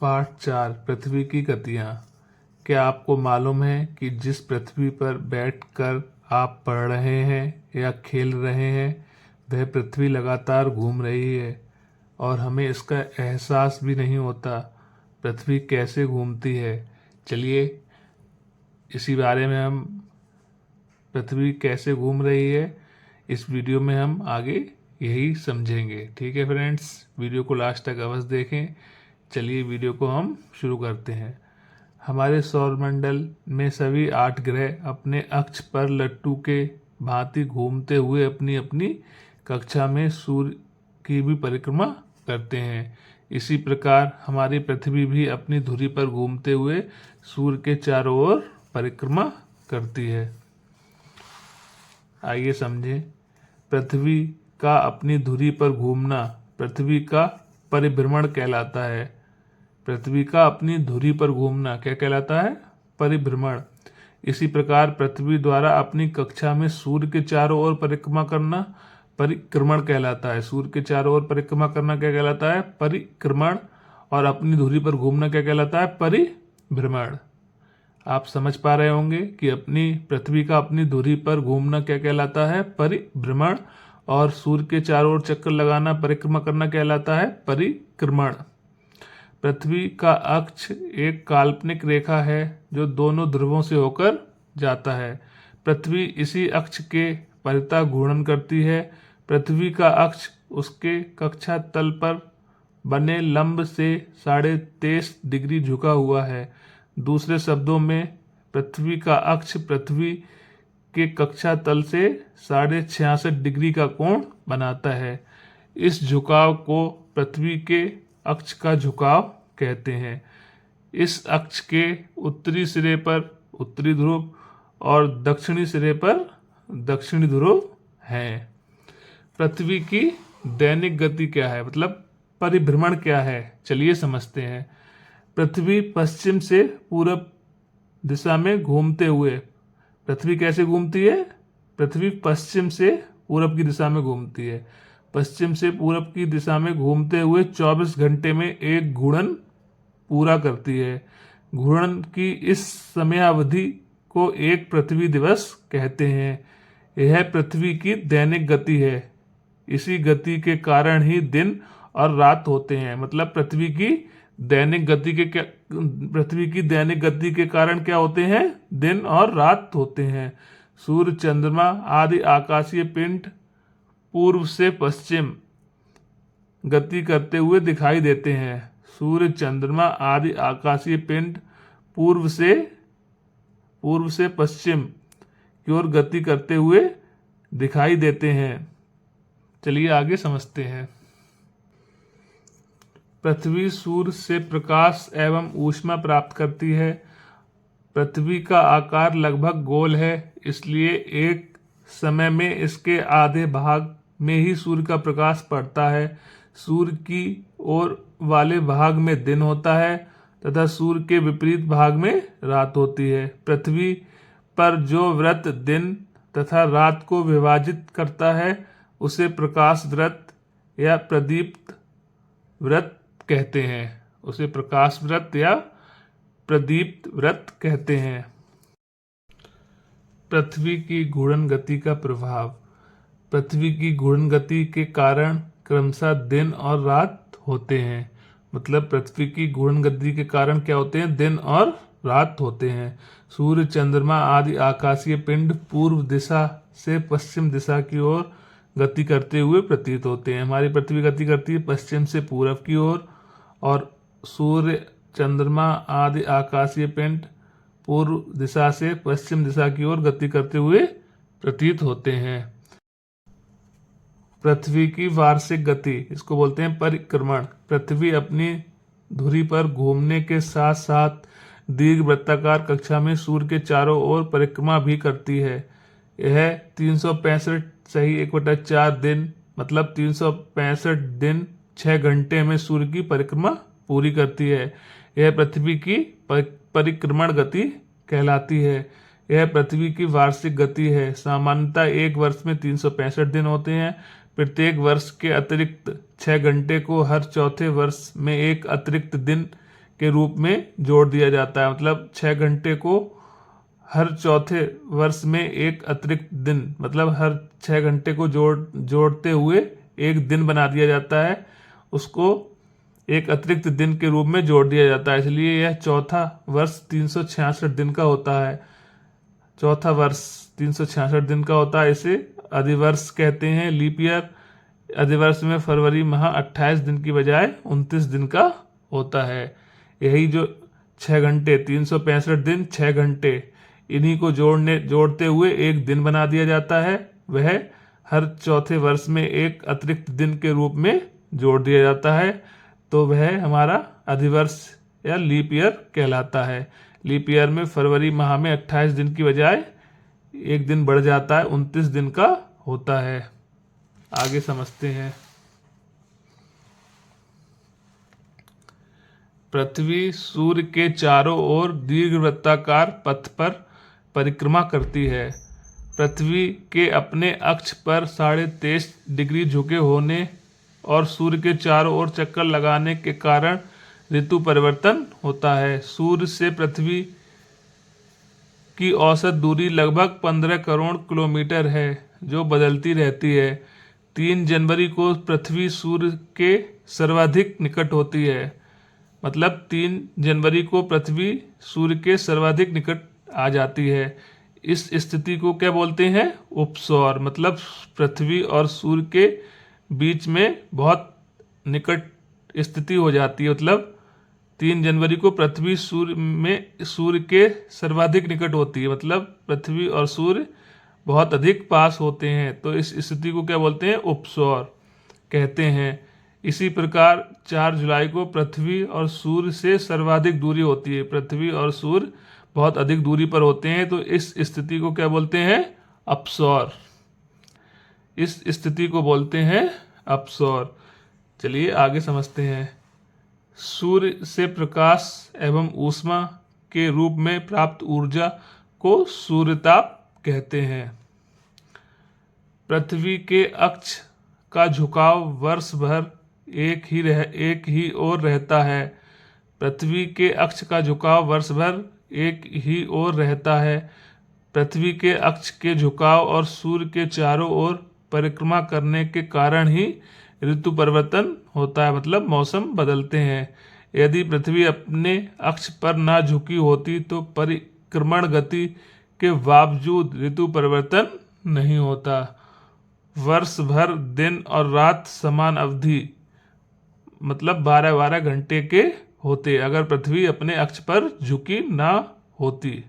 पाठ 4 पृथ्वी की गतियाँ। क्या आपको मालूम है कि जिस पृथ्वी पर बैठकर आप पढ़ रहे हैं या खेल रहे हैं वह पृथ्वी लगातार घूम रही है और हमें इसका एहसास भी नहीं होता। पृथ्वी कैसे घूमती है, चलिए इसी बारे में हम पृथ्वी कैसे घूम रही है इस वीडियो में हम आगे यही समझेंगे। ठीक है फ्रेंड्स, वीडियो को लास्ट तक अवश्य देखें। चलिए वीडियो को हम शुरू करते हैं। हमारे सौरमंडल में सभी 8 ग्रह अपने अक्ष पर लट्टू के भांति घूमते हुए अपनी अपनी कक्षा में सूर्य की भी परिक्रमा करते हैं। इसी प्रकार हमारी पृथ्वी भी अपनी धुरी पर घूमते हुए सूर्य के चारों ओर परिक्रमा करती है। आइए समझें। पृथ्वी का अपनी धुरी पर घूमना पृथ्वी का परिभ्रमण कहलाता है। पृथ्वी का अपनी धुरी पर घूमना क्या कहलाता है? परिभ्रमण। इसी प्रकार पृथ्वी द्वारा अपनी कक्षा में सूर्य के चारों ओर परिक्रमा करना परिक्रमण कहलाता है। सूर्य के चारों ओर परिक्रमा करना क्या कहलाता है? परिक्रमण। और अपनी धुरी पर घूमना क्या कहलाता है? परिभ्रमण। आप समझ पा रहे होंगे कि अपनी पृथ्वी का अपनी धुरी पर घूमना क्या कहलाता है? परिभ्रमण। और सूर्य के चारों ओर चक्कर लगाना परिक्रमा करना कहलाता है परिक्रमण। पृथ्वी का अक्ष एक काल्पनिक रेखा है जो दोनों ध्रुवों से होकर जाता है। पृथ्वी इसी अक्ष के परितः घूर्णन करती है। पृथ्वी का अक्ष उसके कक्षा तल पर बने लंब से 23.5 डिग्री झुका हुआ है। दूसरे शब्दों में पृथ्वी का अक्ष पृथ्वी के कक्षा तल से 66.5 डिग्री का कोण बनाता है। इस झुकाव को पृथ्वी के अक्ष का झुकाव कहते हैं। इस अक्ष के उत्तरी सिरे पर उत्तरी ध्रुव और दक्षिणी सिरे पर दक्षिणी ध्रुव हैं। पृथ्वी की दैनिक गति क्या है, मतलब परिभ्रमण क्या है, चलिए समझते हैं। पृथ्वी पश्चिम से पूरब दिशा में घूमते हुए, पृथ्वी कैसे घूमती है? पृथ्वी पश्चिम से पूरब की दिशा में घूमती है। पश्चिम से पूरब की दिशा में घूमते हुए 24 घंटे में एक घूर्णन पूरा करती है। घूर्णन की इस समयावधि को एक पृथ्वी दिवस कहते हैं। यह पृथ्वी की दैनिक गति है। इसी गति के कारण ही दिन और रात होते हैं। मतलब पृथ्वी की दैनिक गति के कारण क्या होते हैं? दिन और रात होते हैं। सूर्य, चंद्रमा आदि आकाशीय पिंड पूर्व से पश्चिम गति करते हुए दिखाई देते हैं। सूर्य, चंद्रमा आदि आकाशीय पिंड पूर्व से पश्चिम की ओर गति करते हुए दिखाई देते हैं। चलिए आगे समझते हैं। पृथ्वी सूर्य से प्रकाश एवं ऊष्मा प्राप्त करती है। पृथ्वी का आकार लगभग गोल है, इसलिए एक समय में इसके आधे भाग में ही सूर्य का प्रकाश पड़ता है। सूर्य की ओर वाले भाग में दिन होता है तथा सूर्य के विपरीत भाग में रात होती है। पृथ्वी पर जो वृत्त दिन तथा रात को विभाजित करता है उसे प्रकाश वृत्त या प्रदीप्त वृत्त कहते हैं। उसे प्रकाश वृत्त या प्रदीप्त वृत्त कहते हैं। पृथ्वी की घूर्णन गति का प्रभाव। पृथ्वी की घूर्णन गति के कारण क्रमशः दिन और रात होते हैं। मतलब पृथ्वी की घूर्णन गति के कारण क्या होते हैं? दिन और रात होते हैं। सूर्य, चंद्रमा आदि आकाशीय पिंड पूर्व दिशा से पश्चिम दिशा की ओर गति करते हुए प्रतीत होते हैं। हमारी पृथ्वी गति करती है पश्चिम से पूरब की ओर और सूर्य, चंद्रमा आदि आकाशीय पिंड पूर्व दिशा से पश्चिम दिशा की ओर गति करते हुए प्रतीत होते हैं। पृथ्वी की वार्षिक गति, इसको बोलते हैं परिक्रमण। पृथ्वी अपनी धुरी पर घूमने के साथ साथ दीर्घ वृत्ताकार कक्षा में सूर्य के चारों ओर परिक्रमा भी करती है। यह 365 सही 1/4 दिन, मतलब 365 दिन 6 घंटे में सूर्य की परिक्रमा पूरी करती है। यह पृथ्वी की परिक्रमण गति कहलाती है। यह पृथ्वी की वार्षिक गति है। सामान्यतः एक वर्ष में 365 दिन होते हैं। प्रत्येक वर्ष के अतिरिक्त 6 घंटे को हर चौथे वर्ष में एक अतिरिक्त दिन के रूप में जोड़ दिया जाता है। मतलब 6 घंटे को हर चौथे वर्ष में एक अतिरिक्त दिन, मतलब हर 6 घंटे को जोड़ते हुए एक दिन बना दिया जाता है, उसको एक अतिरिक्त दिन के रूप में जोड़ दिया जाता है। इसलिए यह चौथा वर्ष 366 दिन का होता है। चौथा वर्ष 366 दिन का होता है। इसे अधिवर्ष कहते हैं, लीप ईयर। अधिवर्ष में फरवरी माह 28 दिन की बजाय 29 दिन का होता है। यही जो 6 घंटे 365 दिन 6 घंटे, इन्हीं को जोड़ते हुए एक दिन बना दिया जाता है, वह हर चौथे वर्ष में एक अतिरिक्त दिन के रूप में जोड़ दिया जाता है, तो वह हमारा अधिवर्ष या लीप ईयर कहलाता है। लीप ईयर में फरवरी माह में 28 दिन की बजाय एक दिन बढ़ जाता है, 29 दिन का होता है। आगे समझते हैं। पृथ्वी सूर्य के चारों ओर दीर्घवृत्ताकार पथ पर परिक्रमा करती है। पृथ्वी के अपने अक्ष पर 23.5 डिग्री झुके होने और सूर्य के चारों ओर चक्कर लगाने के कारण ऋतु परिवर्तन होता है। सूर्य से पृथ्वी की औसत दूरी लगभग 15 करोड़ किलोमीटर है, जो बदलती रहती है। 3 जनवरी को पृथ्वी सूर्य के सर्वाधिक निकट होती है। मतलब 3 जनवरी को पृथ्वी सूर्य के सर्वाधिक निकट आ जाती है। इस स्थिति को क्या बोलते हैं? उपसौर। मतलब पृथ्वी और सूर्य के बीच में बहुत निकट स्थिति हो जाती है। मतलब 3 जनवरी को पृथ्वी सूर्य के सर्वाधिक निकट होती है। मतलब पृथ्वी और सूर्य बहुत अधिक पास होते हैं, तो इस स्थिति को क्या बोलते हैं? उपसौर कहते हैं। इसी प्रकार 4 जुलाई को पृथ्वी और सूर्य से सर्वाधिक दूरी होती है। पृथ्वी और सूर्य बहुत अधिक दूरी पर होते हैं, तो इस स्थिति को क्या बोलते हैं? अपसौर। इस स्थिति को बोलते हैं अपसौर। चलिए आगे समझते हैं। सूर्य से प्रकाश एवं ऊष्मा के रूप में प्राप्त ऊर्जा को सूर्यताप कहते हैं। पृथ्वी के अक्ष का झुकाव वर्ष भर एक ही ओर रहता है। पृथ्वी के अक्ष का झुकाव वर्ष भर एक ही ओर रहता है। पृथ्वी के अक्ष के झुकाव और सूर्य के चारों ओर परिक्रमा करने के कारण ही ऋतु परिवर्तन होता है, मतलब मौसम बदलते हैं। यदि पृथ्वी अपने अक्ष पर ना झुकी होती तो परिक्रमण गति के बावजूद ऋतु परिवर्तन नहीं होता। वर्ष भर दिन और रात समान अवधि, मतलब 12-12 घंटे के होते, अगर पृथ्वी अपने अक्ष पर झुकी ना होती।